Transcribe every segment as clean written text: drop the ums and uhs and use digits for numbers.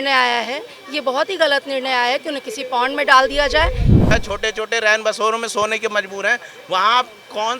निर्णय आया है, ये बहुत ही गलत निर्णय आया है कि उन्हें किसी पॉन्ड में डाल दिया जाए। छोटे छोटे रैन बसेरों में सोने के मजबूर हैं, वहाँ आप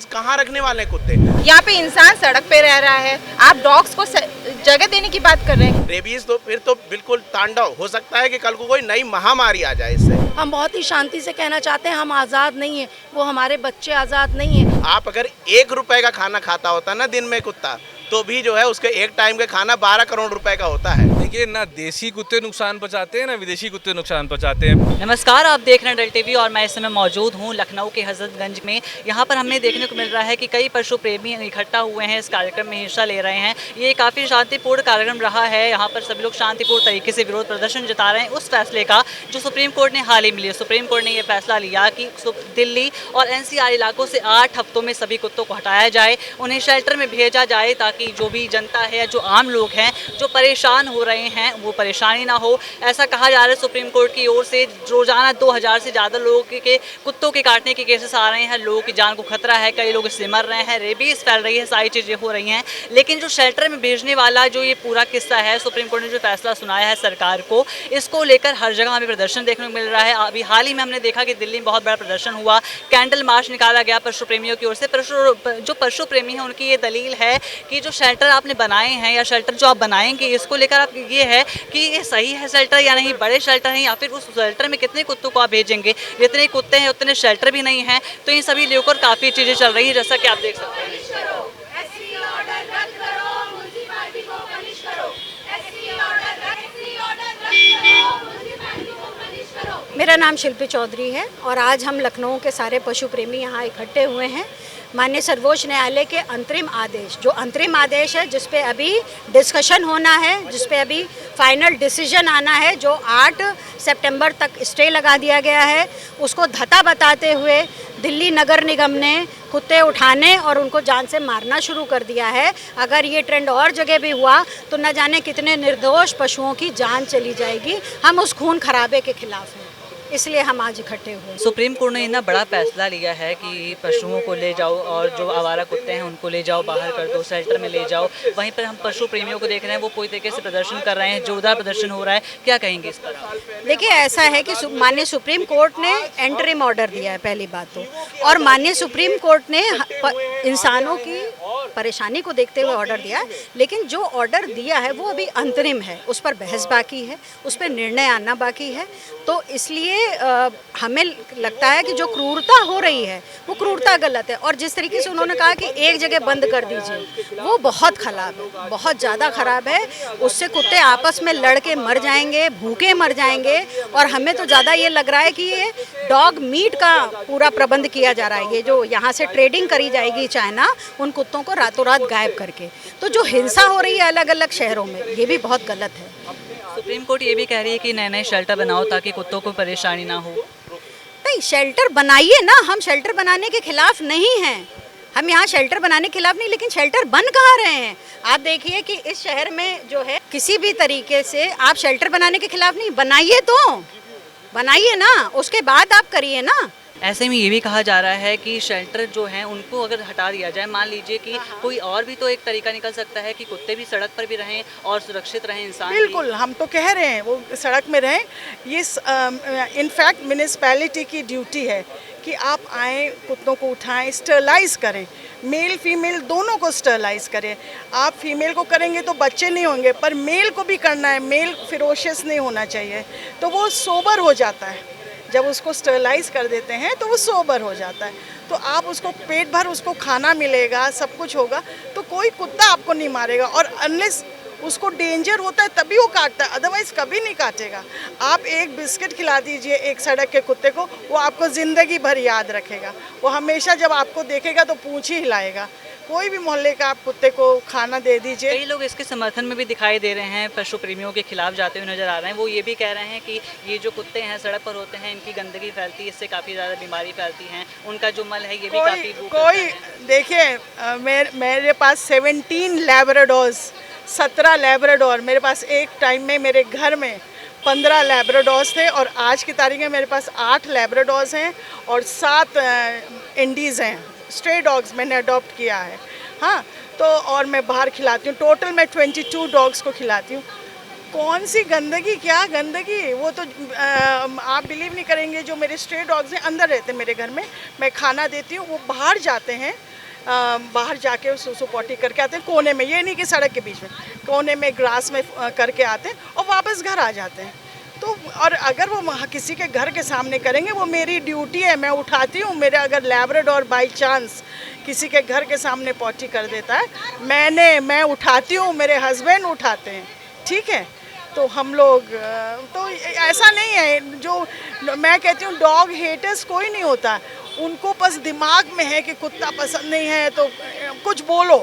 कहाँ रखने वाले हैं कुत्ते? यहाँ पे इंसान सड़क पे रह रहा है, आप डॉग्स को जगह देने की बात कर रहे हैं। रेबीज तो फिर तो बिल्कुल तांडव हो सकता है कि कल को कोई नई महामारी आ जाए इससे। हम बहुत ही शांति से कहना चाहते हैं, हम आज़ाद नहीं है, वो हमारे बच्चे आज़ाद नहीं है। आप अगर 1 रुपए का खाना खाता होता ना दिन में कुत्ता, तो भी जो है उसके एक टाइम का खाना 12 करोड़ रुपए का होता है। देखिए, ना देसी कुत्ते नुकसान पहुंचाते हैं ना विदेशी कुत्ते नुकसान पहुंचाते हैं। नमस्कार, आप देख रहे हैं डल टीवी और मैं इस समय मौजूद हूं लखनऊ के हजरतगंज में। यहां पर हमें देखने को मिल रहा है कि कई पशु प्रेमी इकट्ठा हुए हैं, इस कार्यक्रम में हिस्सा ले रहे हैं। ये काफ़ी शांतिपूर्ण कार्यक्रम रहा है। यहाँ पर सभी लोग शांतिपूर्ण तरीके से विरोध प्रदर्शन जता रहे हैं उस फैसले का जो सुप्रीम कोर्ट ने हाल ही में लिया। सुप्रीम कोर्ट ने ये फैसला लिया कि दिल्ली और NCR इलाकों से 8 हफ्तों में सभी कुत्तों को हटाया जाए, उन्हें शेल्टर में भेजा जाए ताकि जो भी जनता है, जो आम लोग हैं जो परेशान हो रहे हैं, वो परेशानी ना हो। ऐसा कहा जा रहा है सुप्रीम कोर्ट की ओर से। रोजाना 2000 से ज़्यादा लोगों के कुत्तों के काटने के केसेस आ रहे हैं, लोगों की जान को खतरा है, कई लोग इससे मर रहे हैं, रेबीज फैल रही है, सारी चीज़ें हो रही हैं। लेकिन जो शेल्टर में भेजने वाला जो ये पूरा किस्सा है, सुप्रीम कोर्ट ने जो फैसला सुनाया है सरकार को, इसको लेकर हर जगह हमें प्रदर्शन देखने को मिल रहा है। अभी हाल ही में हमने देखा कि दिल्ली में बहुत बड़ा प्रदर्शन हुआ, कैंडल मार्च निकाला गया पशु प्रेमियों की ओर से। जो पशु प्रेमी हैं उनकी ये दलील है कि जो शेल्टर आपने बनाए हैं या शेल्टर जो आप बनाएंगे, इसको लेकर आप ये है कि ये सही है शेल्टर या नहीं, बड़े शेल्टर हैं या फिर उस शेल्टर में कितने कुत्तों को आप भेजेंगे, जितने कुत्ते हैं उतने शेल्टर भी नहीं हैं। तो इन सभी लेकर काफ़ी चीज़ें चल रही है, जैसा कि आप देख सकते हैं। मेरा नाम शिल्पी चौधरी है और आज हम लखनऊ के सारे पशु प्रेमी यहाँ इकट्ठे हुए हैं। माननीय सर्वोच्च न्यायालय के अंतरिम आदेश, जो अंतरिम आदेश है जिस पे अभी डिस्कशन होना है, जिस पे अभी फाइनल डिसीजन आना है, जो 8 सितंबर तक स्टे लगा दिया गया है, उसको धता बताते हुए दिल्ली नगर निगम ने कुत्ते उठाने और उनको जान से मारना शुरू कर दिया है। अगर ये ट्रेंड और जगह भी हुआ तो न जाने कितने निर्दोष पशुओं की जान चली जाएगी। हम उस खून खराबे के खिलाफ हैं, इसलिए हम आज इकट्ठे हुए। सुप्रीम कोर्ट ने इतना बड़ा फैसला लिया है कि पशुओं को ले जाओ और जो आवारा कुत्ते हैं उनको ले जाओ, बाहर कर दो, शेल्टर में ले जाओ। वहीं पर हम पशु प्रेमियों को देख रहे हैं, वो पूरी तरीके से प्रदर्शन कर रहे हैं, जोरदार प्रदर्शन हो रहा है। क्या कहेंगे इस पर? देखिए, ऐसा है कि माननीय सुप्रीम कोर्ट ने एंटरिम ऑर्डर दिया है, पहली बात तो, और माननीय सुप्रीम कोर्ट ने इंसानों की परेशानी को देखते हुए ऑर्डर दिया, लेकिन जो ऑर्डर दिया है वो अभी अंतरिम है, उस पर बहस बाकी है, उस पर निर्णय आना बाकी है। तो इसलिए हमें लगता है कि जो क्रूरता हो रही है वो क्रूरता गलत है। और जिस तरीके से उन्होंने कहा कि एक जगह बंद कर दीजिए, वो बहुत ख़राब है, बहुत ज़्यादा ख़राब है। उससे कुत्ते आपस में लड़ के मर जाएंगे, भूखे मर जाएंगे। और हमें तो ज़्यादा ये लग रहा है कि ये डॉग मीट का पूरा प्रबंध किया जा रहा है, ये जो यहाँ से ट्रेडिंग करी जाएगी चाइना, उन कुत्तों को रातों रात गायब करके। तो जो हिंसा हो रही है अलग अलग शहरों में, ये भी बहुत गलत है। सुप्रीम कोर्ट ये भी कह रही है कि नए नए शेल्टर बनाओ ताकि कुत्तों को परेशानी ना हो। नहीं, शेल्टर बनाइए ना, हम शेल्टर बनाने के खिलाफ नहीं हैं, हम यहाँ शेल्टर बनाने के खिलाफ नहीं, लेकिन शेल्टर बन कहाँ रहे हैं? आप देखिए कि इस शहर में जो है किसी भी तरीके से आप शेल्टर बनाने के खिलाफ नहीं, बनाइए तो बनाइए ना, उसके बाद आप करिए ना। ऐसे में ये भी कहा जा रहा है कि शेल्टर जो हैं उनको अगर हटा दिया जाए, मान लीजिए कि कोई और भी तो एक तरीका निकल सकता है कि कुत्ते भी सड़क पर भी रहें और सुरक्षित रहें, इंसान बिल्कुल, हम तो कह रहे हैं वो सड़क में रहें। ये इनफैक्ट म्यूनिसिपैलिटी की ड्यूटी है कि आप आएँ, कुत्तों को उठाएं, स्टरलाइज करें, मेल फीमेल दोनों को स्टरलाइज करें। आप फीमेल को करेंगे तो बच्चे नहीं होंगे, पर मेल को भी करना है। मेल फिरोशियस नहीं होना चाहिए, तो वो सोबर हो जाता है। जब उसको स्टरलाइज कर देते हैं तो वो सोबर हो जाता है, तो आप उसको पेट भर उसको खाना मिलेगा, सब कुछ होगा, तो कोई कुत्ता आपको नहीं मारेगा। और अनलेस उसको डेंजर होता है तभी वो काटता है, अदरवाइज़ कभी नहीं काटेगा। आप एक बिस्किट खिला दीजिए एक सड़क के कुत्ते को, वो आपको ज़िंदगी भर याद रखेगा। वो हमेशा जब आपको देखेगा तो पूँछ ही हिलाएगा। कोई भी मोहल्ले का आप कुत्ते को खाना दे दीजिए। कई लोग इसके समर्थन में भी दिखाई दे रहे हैं, पशु प्रेमियों के खिलाफ जाते हुए नजर आ रहे हैं। वो ये भी कह रहे हैं कि ये जो कुत्ते हैं सड़क पर होते हैं, इनकी गंदगी फैलती है, इससे काफ़ी ज़्यादा बीमारी फैलती हैं, उनका जो मल है ये भी काफ़ी कोई देखिए, मेरे पास 17 लैब्राडोर्स, 17 लैब्राडोर मेरे पास एक टाइम में, मेरे घर में 15 लैब्राडोर्स थे और आज की तारीख में मेरे पास 8 लैब्राडोर्स हैं और 7 इंडीज़ हैं। स्ट्रे डॉग्स मैंने अडॉप्ट किया है, हाँ। तो और मैं बाहर खिलाती हूँ, टोटल मैं 22 डॉग्स को खिलाती हूँ। कौन सी गंदगी, क्या गंदगी, वो तो आप बिलीव नहीं करेंगे, जो मेरे स्ट्रे डॉग्स हैं अंदर रहते हैं मेरे घर में, मैं खाना देती हूँ, वो बाहर जाते हैं, बाहर जाके सूसू पॉटी करके आते हैं कोने में, ये नहीं कि सड़क के बीच में, कोने में ग्रास में करके आते हैं और वापस घर आ जाते हैं। तो और अगर वो किसी के घर के सामने करेंगे, वो मेरी ड्यूटी है, मैं उठाती हूँ। मेरे अगर लैब्राडोर बाई चांस किसी के घर के सामने पॉटी कर देता है, मैं उठाती हूँ, मेरे हस्बैंड उठाते हैं, ठीक है। तो हम लोग तो ऐसा नहीं है, जो मैं कहती हूँ डॉग हेटर्स कोई नहीं होता, उनको बस दिमाग में है कि कुत्ता पसंद नहीं है तो कुछ बोलो।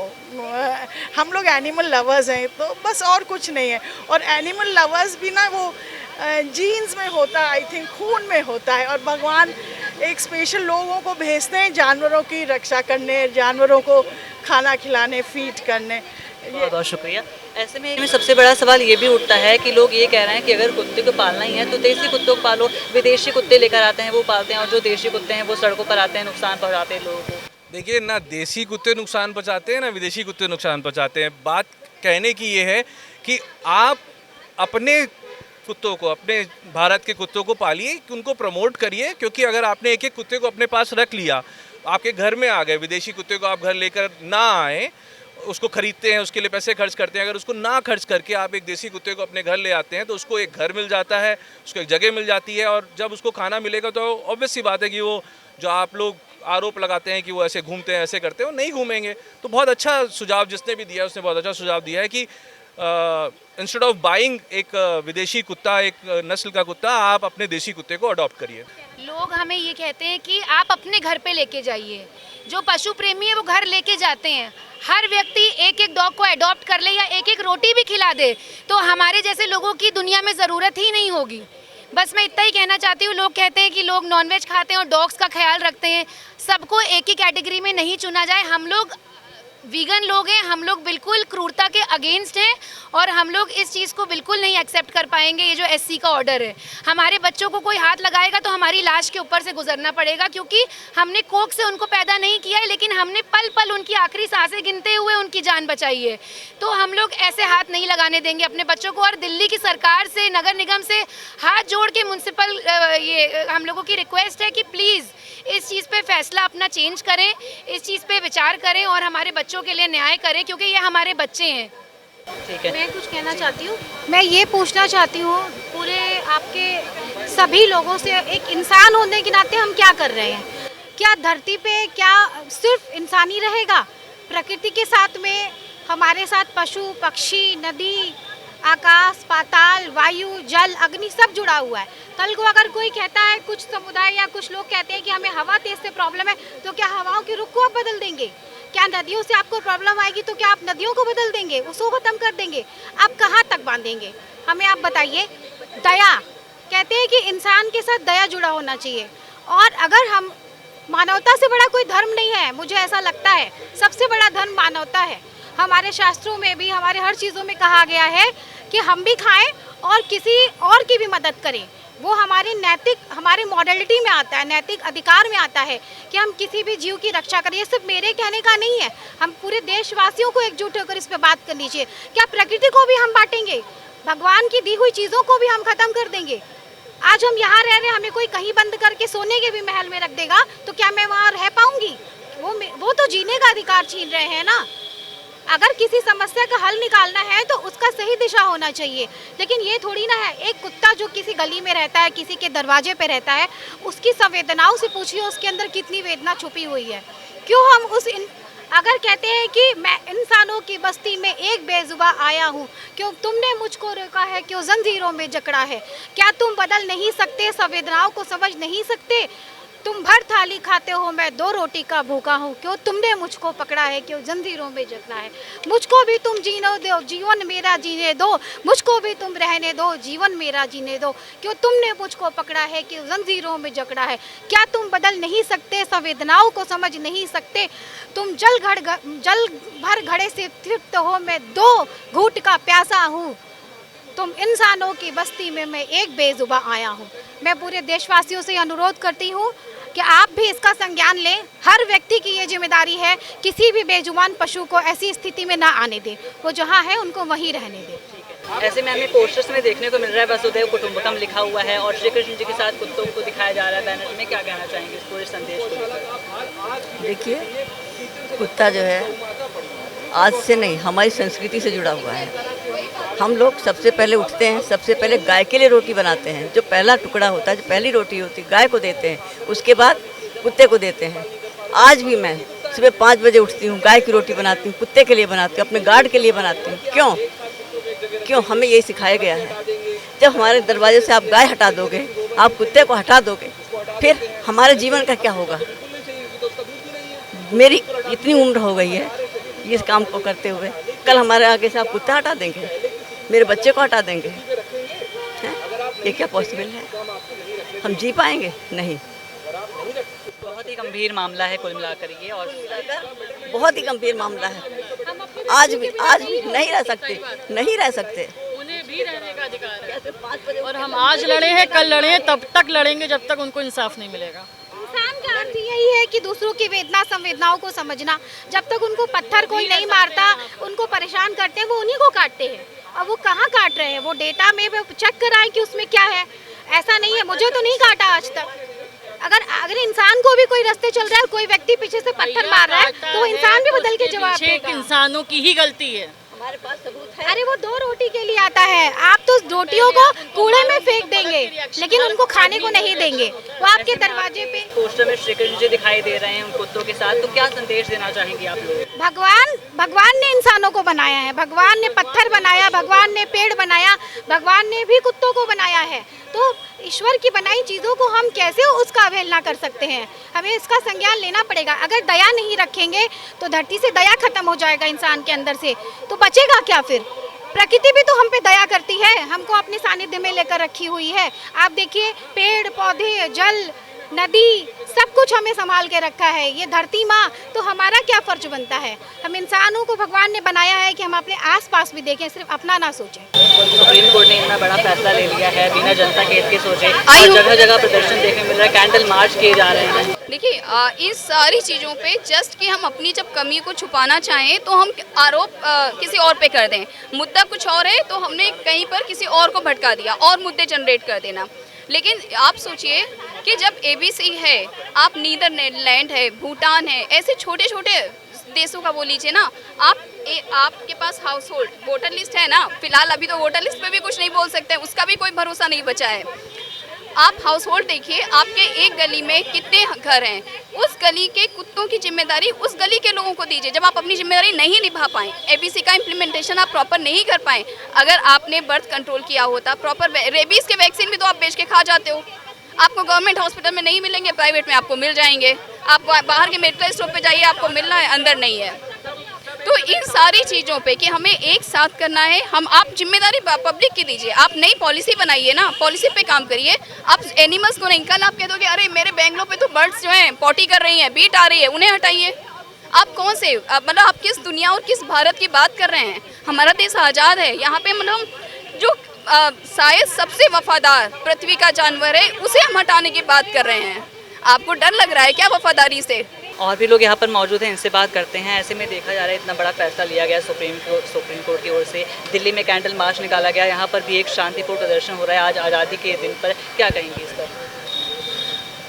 हम लोग एनिमल लवर्स हैं, तो बस और कुछ नहीं है। और एनिमल लवर्स भी ना वो जीन्स में होता है, आई थिंक खून में होता है, और भगवान एक स्पेशल लोगों को भेजते हैं जानवरों की रक्षा करने, जानवरों को खाना खिलाने, फीड करने। बहुत बहुत शुक्रिया। ऐसे में सबसे बड़ा सवाल ये भी उठता है कि लोग ये कह रहे हैं कि अगर कुत्ते को पालना ही है तो देसी कुत्तों को पालो, विदेशी कुत्ते लेकर आते हैं वो पालते हैं, और जो देशी कुत्ते हैं वो सड़कों पर आते हैं, नुकसान पहुँचाते हैं लोगों को। देखिए, ना देसी कुत्ते नुकसान पहुंचाते हैं ना विदेशी कुत्ते नुकसान पहुंचाते हैं। बात कहने की ये है कि आप अपने कुत्तों को, अपने भारत के कुत्तों को पालिए, उनको प्रमोट करिए, क्योंकि अगर आपने एक एक कुत्ते को अपने पास रख लिया, आपके घर में आ गए, विदेशी कुत्ते को आप घर लेकर ना आए, उसको खरीदते हैं, उसके लिए पैसे खर्च करते हैं, अगर उसको ना खर्च करके आप एक देसी कुत्ते को अपने घर ले आते हैं तो उसको एक घर मिल जाता है, उसको एक जगह मिल जाती है, और जब उसको खाना मिलेगा तो ऑब्वियस सी बात है कि वो जो आप लोग आरोप लगाते हैं कि वो ऐसे घूमते हैं, ऐसे करते हैं, वो नहीं घूमेंगे। तो बहुत अच्छा सुझाव जिसने भी दिया उसने बहुत अच्छा सुझाव दिया है कि इंस्टेड ऑफ बाइंग एक विदेशी कुत्ता, एक नस्ल का कुत्ता, आप अपने देसी कुत्ते को अडॉप्ट करिए। लोग हमें ये कहते हैं कि आप अपने घर पे लेके जाइए, जो पशु प्रेमी है वो घर लेके जाते हैं। हर व्यक्ति एक एक डॉग को अडॉप्ट कर ले या एक एक रोटी भी खिला दे तो हमारे जैसे लोगों की दुनिया में ज़रूरत ही नहीं होगी। बस मैं इतना ही कहना चाहती हूँ। लोग कहते हैं कि लोग नॉनवेज खाते हैं और डॉग्स का ख्याल रखते हैं, सबको एक ही कैटेगरी में नहीं चुना जाए। हम लोग वीगन लोग हैं, हम लोग बिल्कुल क्रूरता के अगेंस्ट हैं और हम लोग इस चीज़ को बिल्कुल नहीं एक्सेप्ट कर पाएंगे। ये जो एससी का ऑर्डर है, हमारे बच्चों को कोई हाथ लगाएगा तो हमारी लाश के ऊपर से गुजरना पड़ेगा, क्योंकि हमने कोख से उनको पैदा नहीं किया है, लेकिन हमने पल पल उनकी आखिरी सांसें गिनते हुए उनकी जान बचाई है। तो हम लोग ऐसे हाथ नहीं लगाने देंगे अपने बच्चों को। और दिल्ली की सरकार से, नगर निगम से हाथ जोड़ के म्यूनसिपल ये हम लोगों की रिक्वेस्ट है कि प्लीज़ इस चीज़ पे फैसला अपना चेंज करें, इस चीज़ पे विचार करें और हमारे बच्चों के लिए न्याय करें, क्योंकि ये हमारे बच्चे हैं। ठीक है, मैं कुछ कहना चाहती हूँ। मैं ये पूछना चाहती हूँ पूरे आपके सभी लोगों से, एक इंसान होने के नाते हम क्या कर रहे हैं? क्या धरती पे क्या सिर्फ इंसान ही रहेगा? प्रकृति के साथ में हमारे साथ पशु पक्षी, नदी, आकाश, पाताल, वायु, जल, अग्नि सब जुड़ा हुआ है। कल को अगर कोई कहता है, कुछ समुदाय या कुछ लोग कहते हैं कि हमें हवा तेज से प्रॉब्लम है, तो क्या हवाओं के रुख को आप बदल देंगे? क्या नदियों से आपको प्रॉब्लम आएगी तो क्या आप नदियों को बदल देंगे, उसको ख़त्म कर देंगे? आप कहाँ तक बांधेंगे? हमें आप बताइए। दया कहते हैं कि इंसान के साथ दया जुड़ा होना चाहिए, और अगर हम मानवता से बड़ा कोई धर्म नहीं है, मुझे ऐसा लगता है सबसे बड़ा धर्म मानवता है। हमारे शास्त्रों में भी, हमारे हर चीज़ों में कहा गया है कि हम भी खाएं और किसी और की भी मदद करें। वो हमारी नैतिक, हमारे मॉडलिटी में आता है, नैतिक अधिकार में आता है कि हम किसी भी जीव की रक्षा करें। ये सिर्फ मेरे कहने का नहीं है, हम पूरे देशवासियों को एकजुट होकर इस पे बात करनी चाहिए। क्या प्रकृति को भी हम बांटेंगे? भगवान की दी हुई चीज़ों को भी हम ख़त्म कर देंगे? आज हम यहाँ रह रहे हैं, हमें कोई कहीं बंद करके सोने के भी महल में रख देगा तो क्या मैं वहाँ रह पाऊँगी? वो तो जीने का अधिकार छीन रहे हैं ना। अगर किसी समस्या का हल निकालना है तो उसका सही दिशा होना चाहिए, लेकिन ये थोड़ी ना है एक कुत्ता जो किसी गली में रहता है, किसी के दरवाजे पे रहता है, उसकी संवेदनाओं से पूछिए उसके अंदर कितनी वेदना छुपी हुई है। क्यों हम अगर कहते हैं कि मैं इंसानों की बस्ती में एक बेजुबा आया हूँ, क्यों तुमने मुझको रोका है, क्यों जंजीरों में जकड़ा है? क्या तुम बदल नहीं सकते, संवेदनाओं को समझ नहीं सकते? तुम भर थाली खाते हो, मैं 2 रोटी का भूखा हूँ, क्यों तुमने मुझको पकड़ा है, क्यों जंजीरों में जकड़ा है? मुझको भी तुम जीने दो, जीवन मेरा जीने दो, मुझको भी तुम रहने दो, जीवन मेरा जीने दो, क्यों तुमने मुझको पकड़ा है, क्यों जंजीरों में जकड़ा है? क्या तुम बदल नहीं सकते, संवेदनाओं को समझ नहीं सकते? तुम जल भर घड़े से तृप्त हो, मैं 2 घूंट का प्यासा हूँ। तुम इंसानों की बस्ती में मैं एक बेजुबा आया हूँ। मैं पूरे देशवासियों से अनुरोध करती हूँ कि आप भी इसका संज्ञान लें। हर व्यक्ति की ये जिम्मेदारी है किसी भी बेजुबान पशु को ऐसी स्थिति में ना आने दे, वो जहाँ है उनको वहीं रहने दे। ऐसे में हमें पोस्टर्स में देखने को मिल रहा है वसुधैव कुटुंबकम लिखा हुआ है और श्री कृष्ण जी के साथ कुत्तों को दिखाया जा रहा है बैनर में। क्या कहना चाहेंगे इस पूरे संदेश को लेकर? देखिए, कुत्ता जो है आज से नहीं, हमारी संस्कृति से जुड़ा हुआ है। हम लोग सबसे पहले उठते हैं, सबसे पहले गाय के लिए रोटी बनाते हैं। जो पहला टुकड़ा होता है, जो पहली रोटी होती है, गाय को देते हैं, उसके बाद कुत्ते को देते हैं। आज भी मैं सुबह 5 बजे उठती हूँ, गाय की रोटी बनाती हूँ, कुत्ते के लिए बनाती हूँ, अपने गार्ड के लिए बनाती हूँ। क्यों हमें यही सिखाया गया है। जब हमारे दरवाजे से आप गाय हटा दोगे, आप कुत्ते को हटा दोगे, फिर हमारे जीवन का क्या होगा। मेरी इतनी उम्र हो गई है इस काम को करते हुए, कल हमारे आगे से आप कुत्ता हटा देंगे, मेरे बच्चे को हटा देंगे, हैं? ये क्या पॉसिबल है? हम जी पाएंगे? नहीं। बहुत ही गंभीर मामला है कुल मिलाकर ये, और बहुत ही गंभीर मामला है। आज भी नहीं रह सकते। उन्हें भी रहने का अधिकार है और हम आज लड़े हैं, कल लड़े हैं, तब तक लड़ेंगे जब तक उनको इंसाफ नहीं मिलेगा। इंसान का अर्थ यही है कि दूसरों की वेदना संवेदनाओं को समझना। जब तक उनको पत्थर कोई नहीं मारता, उनको परेशान करते हैं, वो उन्हीं को काटते हैं। और वो कहाँ काट रहे हैं, वो डेटा में चेक कराएं कि उसमें क्या है। ऐसा नहीं है, मुझे तो नहीं काटा आज तक। अगर इंसान को भी कोई रास्ते चल रहा है, कोई व्यक्ति पीछे से पत्थर मार रहा है, तो वो इंसान भी बदल के जवाब देगा। इंसानों की ही गलती है। हमारे पास सबूत है। अरे वो 2 रोटी के लिए आता है, आप तो रोटियों को कूड़े में फेंक देंगे, लेकिन उनको खाने को नहीं देंगे। वो आपके दरवाजे पे पोस्टर में श्री कृष्ण जी दिखाई दे रहे हैं उन कुत्तों के साथ, तो क्या संदेश देना चाहेंगे आप लोग? भगवान ने इंसानों को बनाया है, भगवान ने पत्थर बनाया, भगवान ने पेड़ बनाया, भगवान ने भी कुत्तों को बनाया है। तो ईश्वर की बनाई चीज़ों को हम कैसे उसका अवहेलना कर सकते हैं? हमें इसका संज्ञान लेना पड़ेगा। अगर दया नहीं रखेंगे तो धरती से दया खत्म हो जाएगा इंसान के अंदर से, तो बचेगा क्या फिर? प्रकृति भी तो हम पे दया करती है, हमको अपने सानिध्य में लेकर रखी हुई है। आप देखिए, पेड़ पौधे, जल, नदी, सब कुछ हमें संभाल के रखा है, ये धरती माँ। तो हमारा क्या फर्ज बनता है? हम इंसानों को भगवान ने बनाया है कि हम अपने आसपास भी देखें, सिर्फ अपना ना सोचें। सुप्रीम कोर्ट ने इतना बड़ा फैसला ले लिया है बिना जनता के हित के सोचे, और जगह जगह प्रदर्शन देखने मिल रहा है, कैंडल मार्च किए जा रहे हैं। देखिए, इस सारी चीज़ों पे जस्ट कि हम अपनी जब कमी को छुपाना चाहें तो हम आरोप किसी और पे कर दें। मुद्दा कुछ और है तो हमने कहीं पर किसी और को भटका दिया और मुद्दे जनरेट कर देना। लेकिन आप सोचिए कि जब ABC है, आप नीदरलैंड है, भूटान है, ऐसे छोटे छोटे देशों का वो लीजिए ना, आपके पास हाउस होल्ड वोटर लिस्ट है ना। फिलहाल अभी तो वोटर लिस्ट पे भी कुछ नहीं बोल सकते, उसका भी कोई भरोसा नहीं बचा है। आप हाउस होल्ड देखिए, आपके एक गली में कितने घर हैं, उस गली के कुत्तों की जिम्मेदारी उस गली के लोगों को दीजिए। जब आप अपनी जिम्मेदारी नहीं निभा पाएँ, ABC का इम्प्लीमेंटेशन आप प्रॉपर नहीं कर पाएँ, अगर आपने बर्थ कंट्रोल किया होता प्रॉपर, रेबीज़ के वैक्सीन भी तो आप बेच के खा जाते हो। आपको गवर्नमेंट हॉस्पिटल में नहीं मिलेंगे, प्राइवेट में आपको मिल जाएंगे। आप बाहर के मेडिकल स्टोर पे जाइए, आपको मिलना है, अंदर नहीं है। तो इन सारी चीज़ों पे कि हमें एक साथ करना है, आप जिम्मेदारी पब्लिक की दीजिए। आप नई पॉलिसी बनाइए ना, पॉलिसी पे काम करिए। आप एनिमल्स को नहीं, कल आप कह दोगे अरे मेरे बेंगलोर पे तो बर्ड्स जो हैं पॉटी कर रही हैं, बीट आ रही है, उन्हें हटाइए। आप कौन से मतलब आप किस दुनिया और किस भारत की बात कर रहे हैं? हमारा देश आज़ाद है, यहाँ पे मतलब जो शायद सबसे वफादार पृथ्वी का जानवर है, उसे हम हटाने की बात कर रहे हैं। आपको डर लग रहा है क्या वफादारी से? और भी लोग यहाँ पर मौजूद हैं, इनसे बात करते हैं। ऐसे में देखा जा रहा है इतना बड़ा फैसला लिया गया सुप्रीम कोर्ट की ओर से। दिल्ली में कैंडल मार्च निकाला गया, यहाँ पर भी एक शांतिपूर्ण प्रदर्शन हो रहा है आज आज़ादी के दिन पर। क्या कहेंगे इस पर?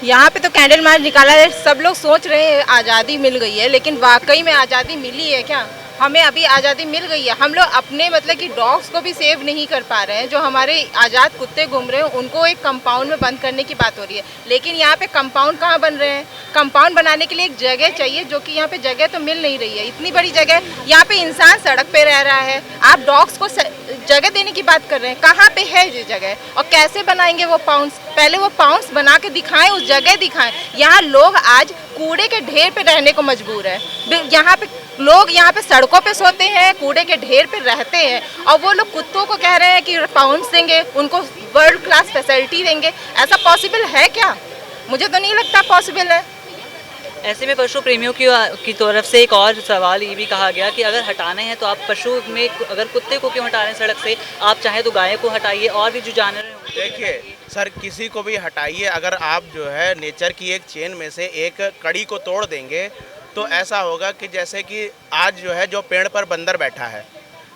यहाँ पे तो कैंडल मार्च निकाला है, सब लोग सोच रहे हैं आज़ादी मिल गई है, लेकिन वाकई में आज़ादी मिली है क्या? हमें अभी आज़ादी मिल गई है? हम लोग अपने मतलब कि डॉग्स को भी सेव नहीं कर पा रहे हैं। जो हमारे आज़ाद कुत्ते घूम रहे हैं उनको एक कंपाउंड में बंद करने की बात हो रही है, लेकिन यहाँ पे कंपाउंड कहाँ बन रहे हैं? कंपाउंड बनाने के लिए एक जगह चाहिए, जो कि यहाँ पे जगह तो मिल नहीं रही है। इतनी बड़ी जगह, यहाँ पे इंसान सड़क पे रह रहा है, आप डॉग्स को जगह देने की बात कर रहे हैं। कहाँ पे है ये जगह और कैसे बनाएंगे वो पाउंड्स? पहले वो पाउंड्स बना के दिखाएं, उस जगह दिखाएं। यहाँ लोग आज कूड़े के ढेर पे रहने को मजबूर है। यहाँ पे लोग यहाँ पे सड़कों पे सोते हैं, कूड़े के ढेर पे रहते हैं, और वो लोग कुत्तों को कह रहे हैं कि पाउंड्स देंगे, उनको वर्ल्ड क्लास फैसिलिटी देंगे। ऐसा पॉसिबल है क्या? मुझे तो नहीं लगता पॉसिबल है। ऐसे में पशु प्रेमियों की तरफ से एक और सवाल ये भी कहा गया कि अगर हटाने हैं तो आप पशु में अगर कुत्ते को क्यों हटा रहे हैं सड़क से, आप चाहें तो गाय को हटाइए और भी जो जानवर हैं। देखिए सर, किसी को भी हटाइए, अगर आप जो है नेचर की एक चेन में से एक कड़ी को तोड़ देंगे तो ऐसा होगा कि जैसे कि आज जो है जो पेड़ पर बंदर बैठा है,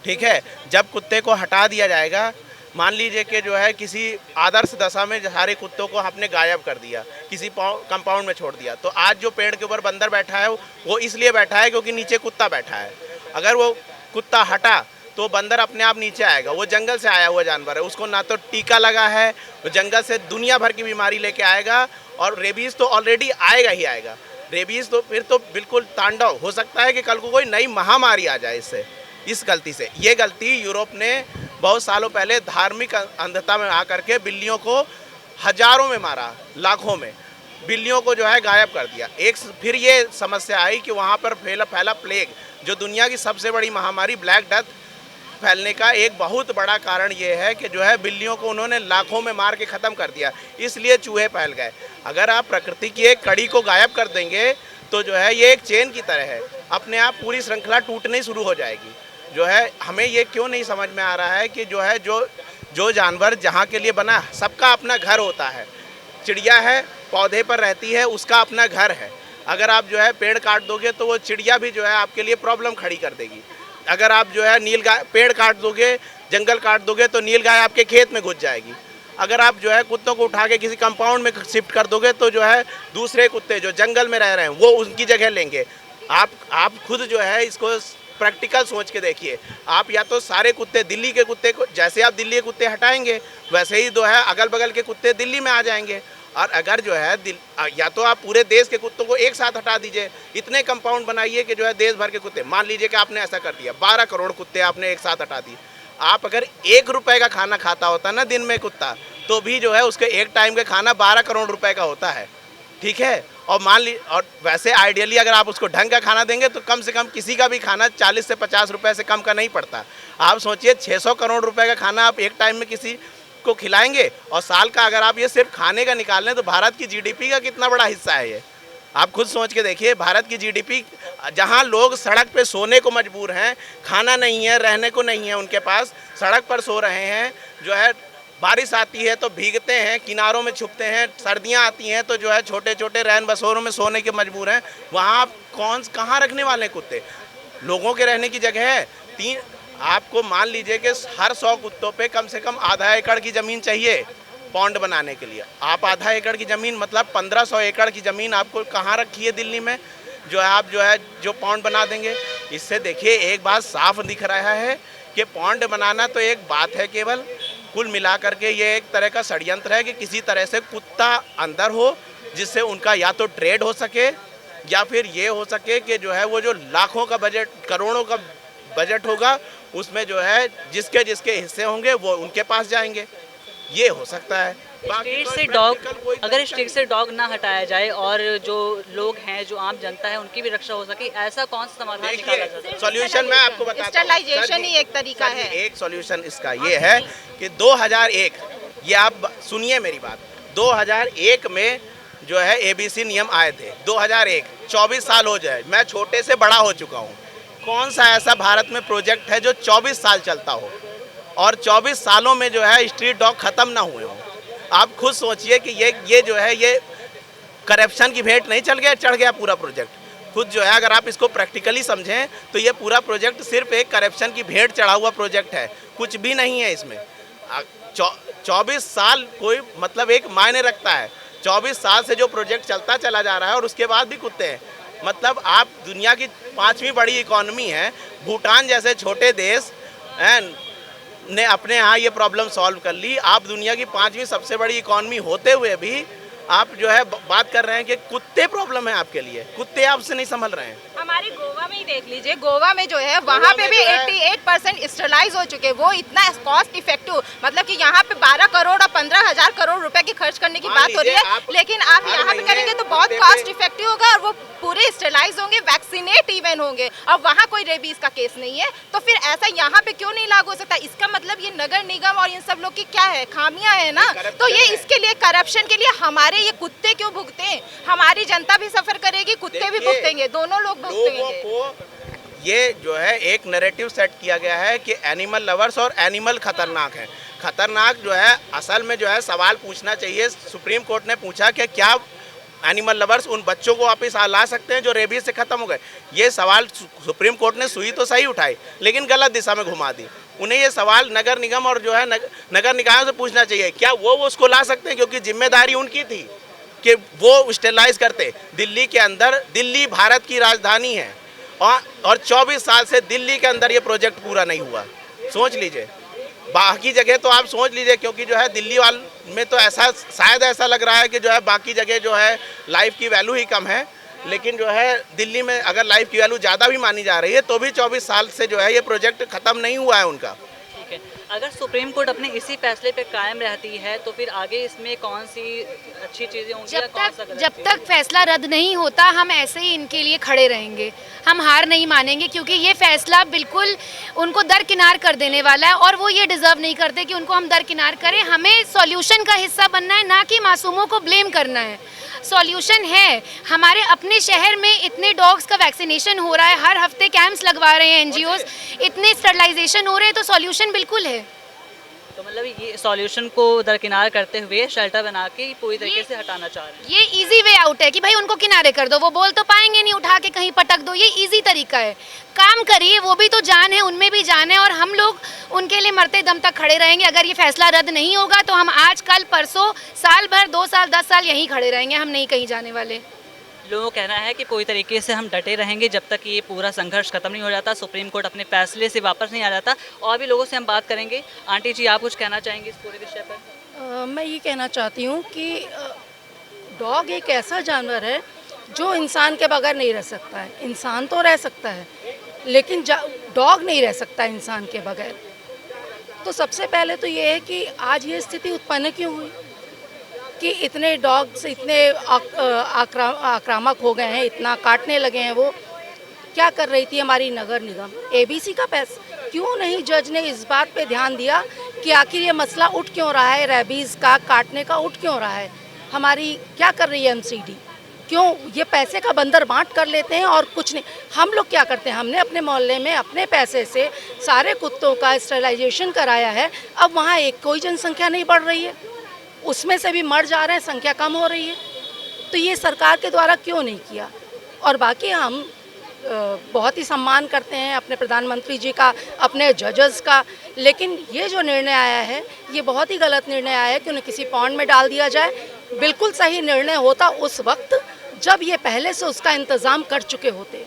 ठीक है। जब कुत्ते को हटा दिया जाएगा, मान लीजिए कि जो है किसी आदर्श दशा में सारे कुत्तों को आपने गायब कर दिया, किसी कंपाउंड में छोड़ दिया, तो आज जो पेड़ के ऊपर बंदर बैठा है वो इसलिए बैठा है क्योंकि नीचे कुत्ता बैठा है। अगर वो कुत्ता हटा तो बंदर अपने आप नीचे आएगा। वो जंगल से आया हुआ जानवर है, उसको ना तो टीका लगा है, वो जंगल से दुनिया भर की बीमारी लेके आएगा, और रेबीज़ तो ऑलरेडी आएगा ही आएगा। रेबीज़ तो फिर तो बिल्कुल तांडव हो सकता है कि कल को कोई नई महामारी आ जाए इससे, इस गलती से। ये गलती यूरोप ने बहुत सालों पहले धार्मिक अंधता में आकर के बिल्लियों को हजारों में मारा, लाखों में बिल्लियों को जो है गायब कर दिया। फिर ये समस्या आई कि वहाँ पर फैला प्लेग, जो दुनिया की सबसे बड़ी महामारी ब्लैक डेथ फैलने का एक बहुत बड़ा कारण ये है कि जो है बिल्लियों को उन्होंने लाखों में मार के ख़त्म कर दिया, इसलिए चूहे फैल गए। अगर आप प्रकृति की एक कड़ी को गायब कर देंगे तो जो है ये एक चेन की तरह है, अपने आप पूरी श्रृंखला टूटनी शुरू हो जाएगी। जो है हमें ये क्यों नहीं समझ में आ रहा है कि जो है जो जानवर जहाँ के लिए बना, सबका अपना घर होता है। चिड़िया है, पौधे पर रहती है, उसका अपना घर है। अगर आप जो है पेड़ काट दोगे तो वो चिड़िया भी जो है आपके लिए प्रॉब्लम खड़ी कर देगी। अगर आप जो है नीलगाय, पेड़ काट दोगे, जंगल काट दोगे तो नीलगाय आपके खेत में घुस जाएगी। अगर आप जो है कुत्तों को उठा के किसी कंपाउंड में शिफ्ट कर दोगे तो जो है दूसरे कुत्ते जो जंगल में रह रहे हैं वो उनकी जगह लेंगे। आप खुद जो है इसको प्रैक्टिकल सोच के देखिए। आप या तो सारे कुत्ते, दिल्ली के कुत्ते को, जैसे आप दिल्ली के कुत्ते हटाएंगे वैसे ही जो है अगल बगल के कुत्ते दिल्ली में आ जाएंगे। और अगर जो है या तो आप पूरे देश के कुत्तों को एक साथ हटा दीजिए, इतने कंपाउंड बनाइए कि जो है देश भर के कुत्ते, मान लीजिए कि आपने ऐसा कर दिया, 12 करोड़ कुत्ते आपने एक साथ हटा दिए। आप अगर 1 रुपए का खाना खाता होता ना दिन में कुत्ता, तो भी जो है उसके एक टाइम का खाना 12 करोड़ रुपए का होता है, ठीक है। और वैसे आइडियली अगर आप उसको ढंग का खाना देंगे तो कम से कम किसी का भी खाना 40 से 50 रुपए से कम का नहीं पड़ता। आप सोचिए 600 करोड़ रुपए का खाना आप एक टाइम में किसी को खिलाएंगे, और साल का अगर आप ये सिर्फ खाने का निकाल लें तो भारत की जीडीपी का कितना बड़ा हिस्सा है ये। आप खुद सोच के देखिए, भारत की जीडीपी, जहां लोग सड़क पे सोने को मजबूर हैं, खाना नहीं है, रहने को नहीं है उनके पास, सड़क पर सो रहे हैं, जो है बारिश आती है तो भीगते हैं, किनारों में छुपते हैं, सर्दियां आती हैं तो जो है छोटे छोटे रैन बसेरों में सोने के मजबूर हैं। वहाँ आप कहाँ रखने वाले कुत्ते? लोगों के रहने की जगह है। आपको मान लीजिए कि हर 100 कुत्तों पे कम से कम आधा एकड़ की ज़मीन चाहिए पॉन्ड बनाने के लिए। आप आधा एकड़ की ज़मीन मतलब 1500 एकड़ की ज़मीन आपको कहाँ रखी है दिल्ली में, जो है आप जो पॉन्ड बना देंगे। इससे देखिए एक बात साफ दिख रहा है कि पॉन्ड बनाना तो एक बात है केवल, कुल मिलाकर के ये एक तरह का षड्यंत्र है कि किसी तरह से कुत्ता अंदर हो जिससे उनका या तो ट्रेड हो सके, या फिर ये हो सके कि जो है वो जो लाखों का बजट, करोड़ों का बजट होगा उसमें जो है जिसके जिसके हिस्से होंगे वो उनके पास जाएंगे। ये हो सकता है। स्ट्रीट से डॉग, अगर स्ट्रीट से डॉग ना हटाया जाए और जो लोग हैं, जो आम जनता है, उनकी भी रक्षा हो सके, ऐसा कौन सा समाधान निकाला जा सकता है? सॉल्यूशन मैं आपको बताता हूं। स्टरलाइजेशन ही एक तरीका है। एक सॉल्यूशन इसका ये है कि 2001, ये आप सुनिए मेरी बात, 2001 में जो है ABC नियम आए थे। 2001, 24 साल हो जाए, मैं छोटे से बड़ा हो चुका हूँ। कौन सा ऐसा भारत में प्रोजेक्ट है जो 24 साल चलता हो और 24 सालों में जो है स्ट्रीट डॉग ख़त्म ना हुए हों? आप खुद सोचिए कि ये जो है ये करप्शन की भेंट नहीं चढ़ गया पूरा प्रोजेक्ट। खुद जो है अगर आप इसको प्रैक्टिकली समझें तो ये पूरा प्रोजेक्ट सिर्फ एक करप्शन की भेंट चढ़ा हुआ प्रोजेक्ट है, कुछ भी नहीं है इसमें। 24 साल कोई मतलब एक मायने रखता है। 24 साल से जो प्रोजेक्ट चलता चला जा रहा है और उसके बाद भी कुत्ते हैं। मतलब आप दुनिया की 5वीं बड़ी इकॉनमी है, भूटान जैसे छोटे देश ने अपने यहाँ ये प्रॉब्लम सॉल्व कर ली। आप दुनिया की 5वीं सबसे बड़ी इकॉनमी होते हुए भी आप जो है बात कर रहे हैं कि कुत्ते प्रॉब्लम है आपके लिए, कुत्ते आपसे नहीं संभल रहे हैं। हमारे गोवा में ही देख लीजिए, गोवा में जो है वहाँ पे भी 88% स्टरलाइज हो चुके हैं। वो इतना कॉस्ट इफेक्टिव, मतलब कि यहाँ पे 12 करोड़ और 15,000 करोड़ रुपए की खर्च करने की बात हो रही है, लेकिन आप यहाँ पे करेंगे तो बहुत कॉस्ट इफेक्टिव होगा और वो पूरे स्टरलाइज होंगे, वैक्सीनेट इवन होंगे, और वहाँ कोई रेबीज का केस नहीं है। तो फिर ऐसा यहाँ पे क्यों नहीं लागू हो सकता? इसका मतलब ये नगर निगम और इन सब लोग की क्या है, खामियां है ना। तो ये इसके लिए, करप्शन के लिए हमारे ये कुत्ते क्यों भुगते हैं? हमारी जनता भी सफर करेगी, कुत्ते भी भुगतेंगे, दोनों लोग भुगतेंगे। ये जो है एक नैरेटिव सेट किया गया है कि एनिमल लवर्स और एनिमल खतरनाक हैं। खतरनाक जो है, असल में जो है सवाल पूछना चाहिए। सुप्रीम कोर्ट ने पूछा कि क्या एनिमल लवर्स उन बच्चों को वापस ला सकते हैं जो रेबीज से ख़त्म हो गए। ये सवाल सुप्रीम कोर्ट ने सुई तो सही उठाई लेकिन गलत दिशा में घुमा दी। उन्हें ये सवाल नगर निगम और जो है नगर निकायों से पूछना चाहिए, क्या वो उसको ला सकते हैं, क्योंकि जिम्मेदारी उनकी थी कि वो स्टेलाइज करते। दिल्ली के अंदर, दिल्ली भारत की राजधानी है और 24 साल से दिल्ली के अंदर ये प्रोजेक्ट पूरा नहीं हुआ। सोच लीजिए, बाकी जगह तो आप सोच लीजिए, क्योंकि जो है दिल्ली वाल में तो ऐसा शायद ऐसा लग रहा है कि जो है बाकी जगह जो है लाइफ की वैल्यू ही कम है, लेकिन जो है दिल्ली में अगर लाइफ की वैल्यू ज़्यादा भी मानी जा रही है तो भी 24 साल से जो है ये प्रोजेक्ट ख़त्म नहीं हुआ है उनका। ठीक है, अगर सुप्रीम कोर्ट अपने इसी फैसले पे कायम रहती है तो फिर आगे इसमें कौन सी अच्छी चीज़ें होंगी? जब तक फैसला रद्द नहीं होता हम ऐसे ही इनके लिए खड़े रहेंगे, हम हार नहीं मानेंगे, क्योंकि ये फैसला बिल्कुल उनको दरकिनार कर देने वाला है और वो ये डिज़र्व नहीं करते कि उनको हम दरकिनार करें। हमें सॉल्यूशन का हिस्सा बनना है, ना कि मासूमों को ब्लेम करना है। सॉल्यूशन है, हमारे अपने शहर में इतने डॉग्स का वैक्सीनेशन हो रहा है, हर हफ्ते कैंप्स लगवा रहे हैं एनजीओज, इतने स्टरलाइजेशन हो रहे हैं, तो सॉल्यूशन बिल्कुल है। तो मतलब ये सॉल्यूशन को दरकिनार करते हुए शेल्टर बना के पूरी तरीके से हटाना चाह रहे हैं। ये इजी वे आउट है कि भाई उनको किनारे कर दो, वो बोल तो पाएंगे नहीं, उठा के कहीं पटक दो, ये इजी तरीका है। काम करिए, वो भी तो जान है, उनमें भी जान है, और हम लोग उनके लिए मरते दम तक खड़े रहेंगे। अगर ये फैसला रद्द नहीं होगा तो हम आज कल परसों साल भर 2 साल 10 साल यहीं खड़े रहेंगे, हम नहीं कहीं जाने वाले। लोगों का कहना है कि पूरी तरीके से हम डटे रहेंगे जब तक ये पूरा संघर्ष खत्म नहीं हो जाता, सुप्रीम कोर्ट अपने फैसले से वापस नहीं आ जाता। और भी लोगों से हम बात करेंगे। आंटी जी, आप कुछ कहना चाहेंगे इस पूरे विषय पर? मैं ये कहना चाहती हूँ कि डॉग एक ऐसा जानवर है जो इंसान के बगैर नहीं रह सकता है। इंसान तो रह सकता है लेकिन डॉग नहीं रह सकता इंसान के बगैर। तो सबसे पहले तो ये है कि आज ये स्थिति उत्पन्न क्यों हुई कि इतने डॉग्स इतने आक्रामक हो गए हैं, इतना काटने लगे हैं। वो क्या कर रही थी हमारी नगर निगम, एबीसी का पैसा? क्यों नहीं जज ने इस बात पे ध्यान दिया कि आखिर ये मसला उठ क्यों रहा है, रेबीज़ का काटने का उठ क्यों रहा है? हमारी क्या कर रही है एमसीडी? क्यों ये पैसे का बंदर बांट कर लेते हैं और कुछ नहीं। हम लोग क्या करते हैं, हमने अपने मोहल्ले में अपने पैसे से सारे कुत्तों का स्टरलाइजेशन कराया है। अब वहाँ कोई जनसंख्या नहीं बढ़ रही है, उसमें से भी मर जा रहे हैं, संख्या कम हो रही है। तो ये सरकार के द्वारा क्यों नहीं किया? और बाकी हम बहुत ही सम्मान करते हैं अपने प्रधानमंत्री जी का, अपने जजेस का, लेकिन ये जो निर्णय आया है ये बहुत ही गलत निर्णय आया है कि उन्हें किसी पॉन्ड में डाल दिया जाए। बिल्कुल सही निर्णय होता उस वक्त जब ये पहले से उसका इंतज़ाम कर चुके होते।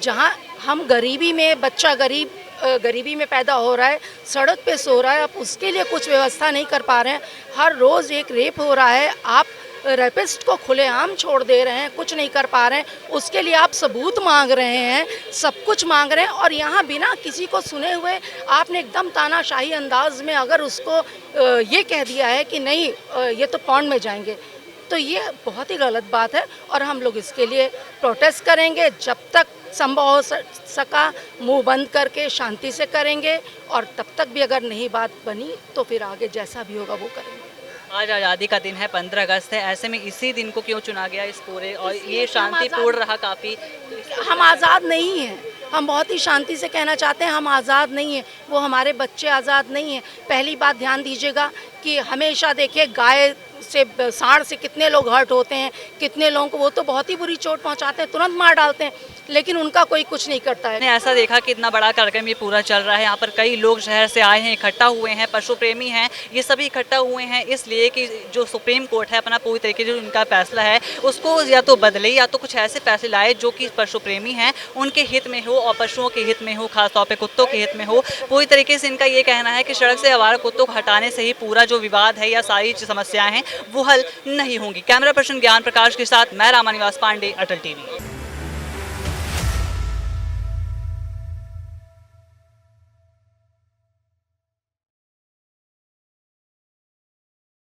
जहाँ हम गरीबी में, बच्चा गरीबी में पैदा हो रहा है, सड़क पे सो रहा है, आप उसके लिए कुछ व्यवस्था नहीं कर पा रहे हैं। हर रोज़ एक रेप हो रहा है, आप रेपिस्ट को खुलेआम छोड़ दे रहे हैं, कुछ नहीं कर पा रहे हैं। उसके लिए आप सबूत मांग रहे हैं, सब कुछ मांग रहे हैं, और यहाँ बिना किसी को सुने हुए आपने एकदम तानाशाही अंदाज में अगर उसको ये कह दिया है कि नहीं ये तो पॉन्ड में जाएंगे, तो ये बहुत ही गलत बात है। और हम लोग इसके लिए प्रोटेस्ट करेंगे, जब तक संभव हो सका मुंह बंद करके शांति से करेंगे, और तब तक भी अगर नहीं बात बनी तो फिर आगे जैसा भी होगा वो करेंगे। आज आज़ादी का दिन है, 15 अगस्त है, ऐसे में इसी दिन को क्यों चुना गया इस पूरे, और ये शांतिपूर्ण रहा काफ़ी? हम आज़ाद नहीं हैं, हम बहुत ही शांति से कहना चाहते हैं, हम आज़ाद नहीं हैं, वो हमारे बच्चे आज़ाद नहीं हैं। पहली बात ध्यान दीजिएगा कि हमेशा देखिए गाय से, सांड से कितने लोग हर्ट होते हैं, कितने लोगों को वो तो बहुत ही बुरी चोट पहुंचाते हैं, तुरंत मार डालते हैं, लेकिन उनका कोई कुछ नहीं करता है। ऐसा देखा कि इतना बड़ा कार्यक्रम ये पूरा चल रहा है, यहाँ पर कई लोग शहर से आए हैं, इकट्ठा हुए हैं, पशु प्रेमी हैं, ये सभी इकट्ठा हुए हैं इसलिए कि जो सुप्रीम कोर्ट है अपना पूरी तरीके से जो उनका फैसला है उसको या तो बदले या तो कुछ ऐसे फैसले लाए जो कि पशु प्रेमी हैं उनके हित में हो और पशुओं के हित में हो, खासतौर पर कुत्तों के हित में हो। पूरी तरीके से इनका ये कहना है कि सड़क से आवारा कुत्तों को हटाने से ही पूरा जो विवाद है या सारी समस्याएं हैं वो हल नहीं होंगी। कैमरा पर्सन ज्ञान प्रकाश के साथ मैं रामा निवास पांडे, अटल टीवी।